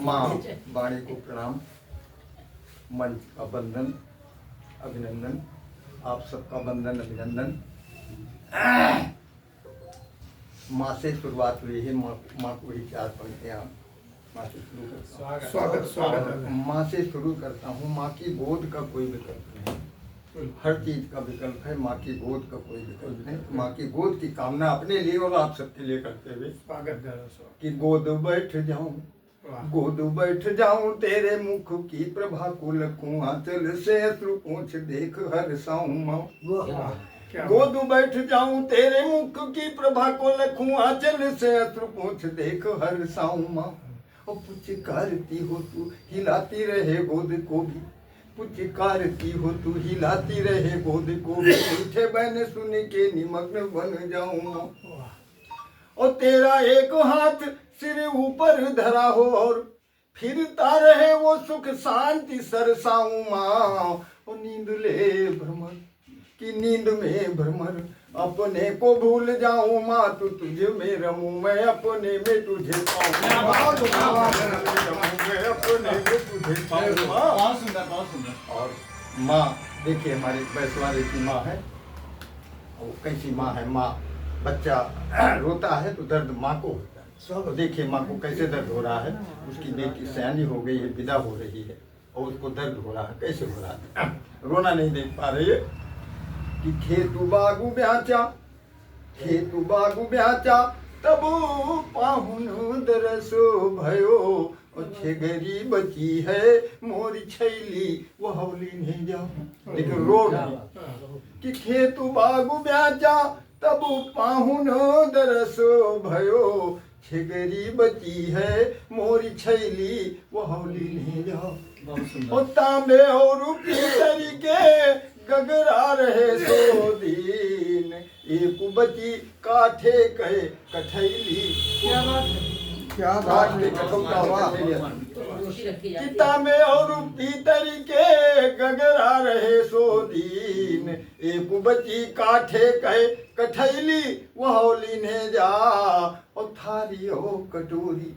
माँ वाणी को प्रणाम, मंच का वंदन अभिनंदन, आप सबका वंदन अभिनंदन। माँ से शुरुआत हुई है, माँ को ही 4 पंक्तियाँ माँ से शुरू करता हूँ। स्वागत। माँ से शुरू करता हूँ। माँ की गोद का कोई विकल्प नहीं, हर चीज का विकल्प है, माँ की गोद का कोई विकल्प नहीं। माँ की गोद की कामना अपने लिए और आप सबके लिए करते हुए कि गोद बैठ जाऊं, गोद बैठ जाऊं तेरे मुख की प्रभा को लखूं, आंचल से अश्रु पोंछ देख हर साऊं माँ। गोद बैठ जाऊं तेरे मुख की प्रभा को लखूं, आंचल से अश्रु पोंछ देख हर साऊं माँ। और पुचकारती हो तू हिलाती रहे गोद को भी, पुचकारती हो तू हिलाती रहे गोद को भी, मीठे बन सुन के निमग्न बन जाऊं। और तेरा एक हाथ सिर ऊपर धरा हो और फिरता रहे वो सुख शांति सरसाऊं माँ। और नींद ले भ्रमर की नींद में भ्रमर, अपने को भूल जाऊं माँ, तू तुझे में रमूं, मैं अपने में तुझे पाऊं, मैं अपने में तुझे पाऊं माँ। बहुत सुंदर। और माँ देखिए हमारी वैश्वारी की माँ है, वो कैसी माँ है। माँ बच्चा रोता है तो दर्द माँ को होता है, तो देखिए माँ को कैसे दर्द हो रहा है। उसकी बेटी सयानी हो गई है, विदा हो रही है और उसको दर्द हो रहा है। कैसे हो रहा है, रोना नहीं देख पा रही है कि खेतु बागु ब्याचा, खेतु बागु ब्याचा तबु पाहुन दरसो भयो, और छेगरी बची है मोरी छैली वो हौली नहीं जाओ। लेकिन रो नहीं कि खेतु बागु ब्याचा तबु पाहुन दरसो भयो, छेगरी बची है मोरी छैली वो हौली नहीं जाओ। और तांबे और पीतरी के गगरा रहे सो दीन, एक बची काठे कहे कठैली। क्या बात है, क्या बात है। चिता में और पीतरी के गगरा रहे सो दीन, एक बची काठे कहे कठैली वो हौली ने जा। और थारी हो कटोरी,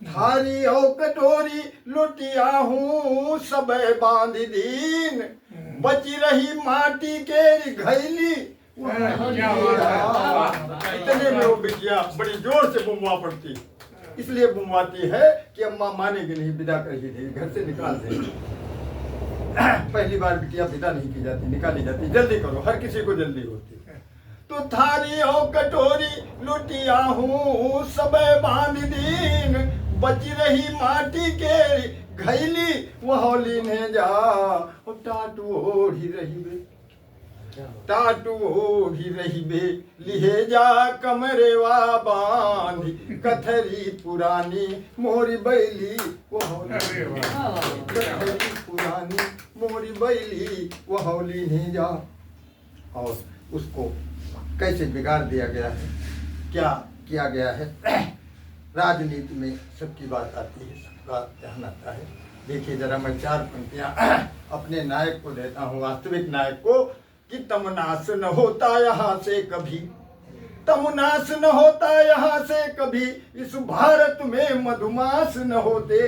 थारी हो कटोरी लुटिया हूँ सब बांध दीन, बची रही माटी के घैली। इतने में वो बिटिया बड़ी जोर से बुमवा पड़ती, इसलिए बुमवाती है कि अम्मा मानेगी नहीं, विदा कर ही देगी, घर से निकाल देगी। पहली बार बिटिया विदा नहीं की जाती, निकाली जाती, जल्दी करो, हर किसी को जल्दी होती। तो थारी हो कटोरी लुटिया हूँ सब बांध दीन, बची रही माटी के घैली वो हौली ने जा। टाटू ओढ़ी रही बे, टाटू ओढ़ी रही बे, लिहे जा कमरेवा बांध, कथरी पुरानी मोरी बैली वो हौली, कथरी पुरानी मोरी बैली वो हौली ने जा। और उसको कैसे बिगाड़ दिया गया है, क्या किया गया है। राजनीति में सबकी बात आती है, सबका ध्यान आता है। देखिए जरा मैं 4 पंक्तियां अपने नायक को देता हूँ, वास्तविक नायक को, कि तमनास न होता यहाँ से कभी, तमनास न होता यहाँ से कभी, इस भारत में मधुमास न होते,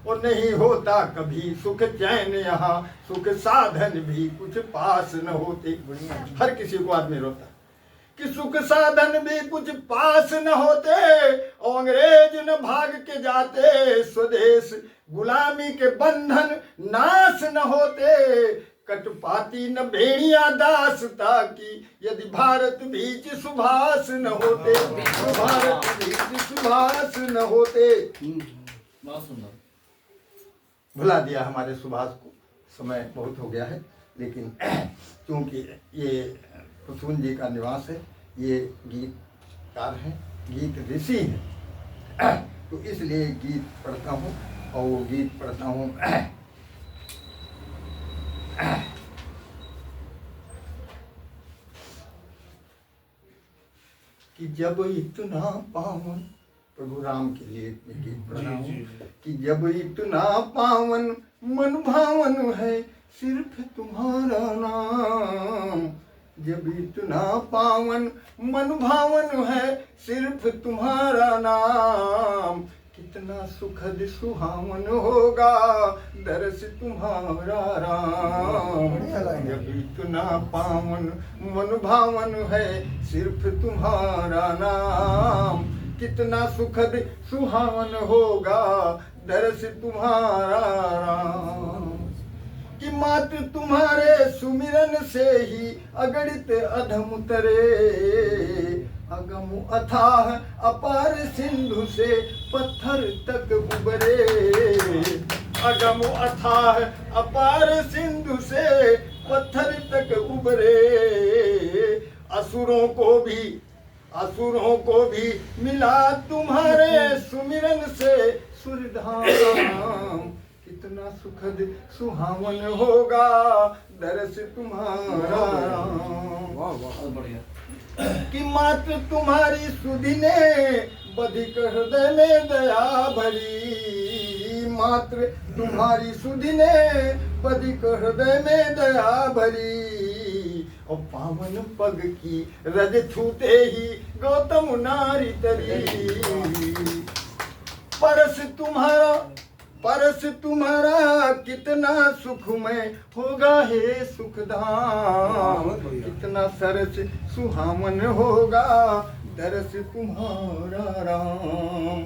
और नहीं होता कभी सुख चैन यहाँ, सुख साधन भी कुछ पास न होते। हर किसी को आदमी रोता कि सुख साधन भी कुछ पास न होते, और अंग्रेज न भाग के जाते स्वदेश, गुलामी के बंधन नाश न होते, कटपाती न भेड़िया दासता की, यदि भारत बीच सुभाष न होते, भारत बीच सुभाष न होते। भुला दिया हमारे सुभाष को, समय बहुत हो गया है। लेकिन क्योंकि ये कुसुम जी का निवास है, ये गीतकार हैं, गीत ऋषि हैं, तो इसलिए गीत पढ़ता हूँ। और वो गीत पढ़ता हूँ कि जब इतना पावन, प्रभु राम के लिए गीत पढ़ा हूँ कि जब इतना पावन मन भावन है सिर्फ तुम्हारा नाम, जब इतना पावन मन भावन है सिर्फ तुम्हारा नाम, कितना सुखद सुहावन होगा दरस तुम्हारा राम। जब इतना पावन मन भावन है सिर्फ तुम्हारा नाम, कितना सुखद सुहावन होगा दरस तुम्हारा राम। कि मात्र तुम्हारे सुमिरन से ही अगणित अधम तरे, अगम अथाह अपार सिंधु से पत्थर तक उबरे। अगम अथाह अपार सिंधु से पत्थर तक उबरे, असुरों को भी मिला तुम्हारे सुमिरन से सुरधाम, कितना सुखद सुहावन होगा दरस तुम्हारा राम। कि मात्र तुम्हारी सुधि ने बधिक हृदय में दया भरी, मात्र तुम्हारी सुधि ने बधिक हृदय में दया भरी, और पावन पग की रज छूते ही गौतम नारी तरी। परस तुम्हारा कितना सुखमय होगा हे सुखधाम, कितना सरस सुहावन होगा दरस तुम्हारा राम।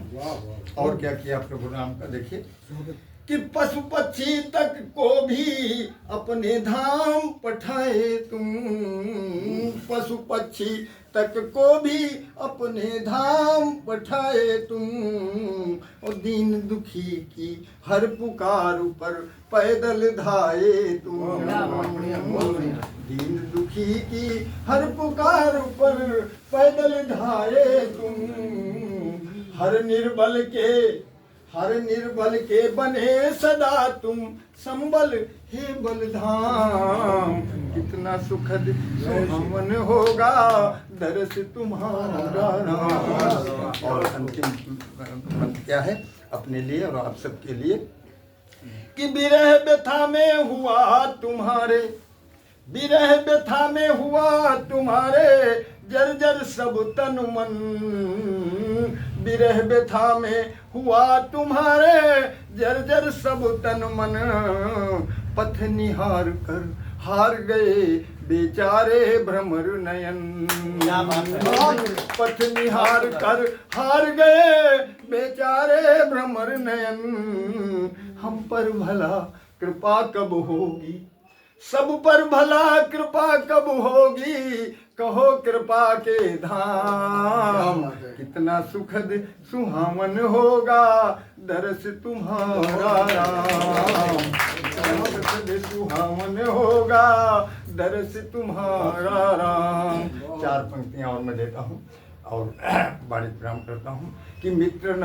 और क्या किया प्रभु राम का देखिए कि पशु पक्षी तक को भी अपने धाम पठाए तुम, पशु पक्षी तक को भी अपने धाम पठाए तुम, और दीन दुखी की हर पुकार पर पैदल धाए तुम। दीन दुखी की हर पुकार पर पैदल धाए तुम, हर निर्बल के बने सदा तुम संबल हे बलधाम, कितना सुखद सुहावन होगा दरस तुम्हारा राम। और अंतिम मंत्र क्या है अपने लिए और आप सबके लिए कि विरह व्यथा में हुआ तुम्हारे, विरह व्यथा में हुआ तुम्हारे जर्जर सब तन मन, विरह व्यथा में हुआ तुम्हारे जर्जर सब तन मन, पथ निहार कर हार गए बेचारे भ्रमर नयन। पथ निहार कर हार गए बेचारे भ्रमर नयन, हम पर भला कृपा कब होगी, सब पर भला कृपा कब होगी, कहो कृपा के धाम, कितना सुखद सुहावन होगा दरस तुम्हारा राम। कितना सुखद सुहावन होगा दरस तुम्हारा राम। 4 पंक्तियां और मैं देता हूँ और बाड़ी प्रणाम करता हूँ कि मित्र न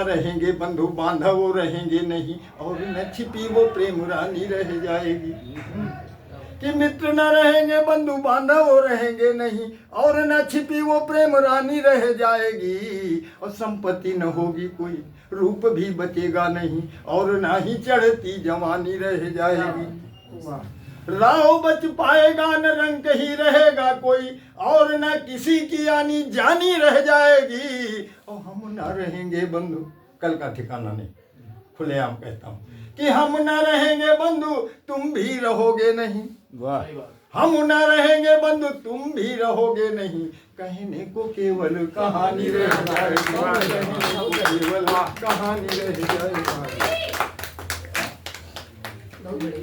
रहेंगे बंधु बांधव रहेंगे नहीं, और न छिपी वो प्रेम रानी रह जाएगी। कि मित्र न रहेंगे बंधु बांधव रहेंगे नहीं, और न छिपी वो प्रेम रानी रह जाएगी, और संपत्ति न होगी कोई रूप भी बचेगा नहीं, और ना ही चढ़ती जवानी रह जाएगी। राह बच पाएगा न रंग ही रहेगा कोई, और न किसी की आनी जानी रह जाएगी, और हम न रहेंगे बंधु, कल का ठिकाना नहीं, खुलेआम कहता हूँ कि हम न रहेंगे बंधु तुम भी रहोगे नहीं। वाह। हम न रहेंगे बंधु तुम भी रहोगे नहीं, कहने को केवल कहानी रह जाएगी, कहने को केवल कहानी रह जाएगी।